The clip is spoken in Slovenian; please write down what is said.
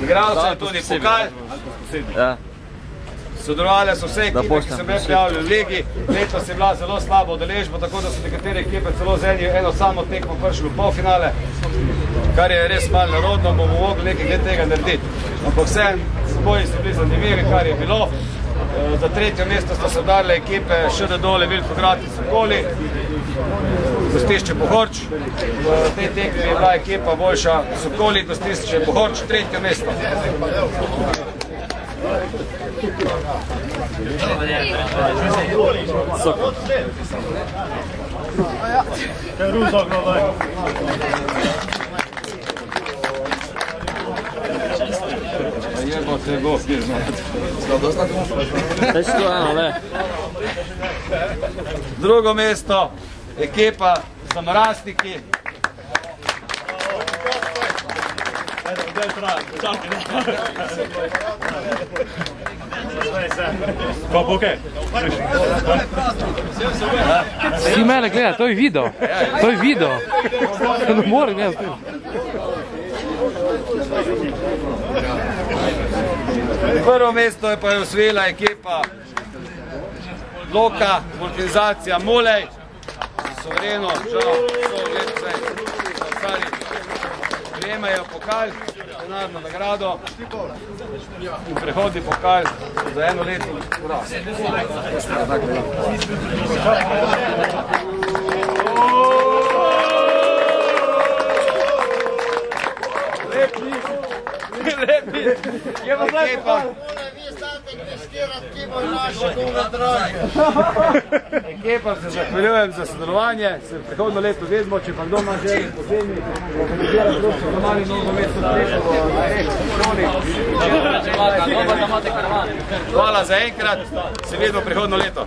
Igralce je tudi pokal. Sodelovali so vse ekipe, ki so me prijavili v ligi. Letos je bila zelo slaba udeležba, tako da so nekatere ekipe celo z eno samo tekmo prišli v polfinale, kar je res malo narodno, bomo mogli nekaj glede tega narediti. Ampak vsem boji so bili zanimivi, kar je bilo. Za tretje mesto sta se udarile ekipe ŠD Dole, Veljkograd in Sokoli, gostišče Pohorč. V tej tekmi je bila ekipa boljša Sokoli, gostišče Pohorč, tretje mesto. Drugo mesto, ekipa Samorastniki. Pa bokaj. Vsi mene gleda, to je video. To je video. Ne more gledati. Prvo mesto je pa je osvojila ekipa Loka, organizacija Mulej. Sovereno, žal, so lepce, ostali prejemajo pokal, denarno nagrado in prehodni pokal za eno leto poraz. Ekipa se zahvaljujem za sodelovanje, se prihodno leto vedmo, če pa kdo ima želje posebni, organizira prosto za mali nogometno trešnjo na Reški. Hvala za enkrat, se vidimo prihodno leto.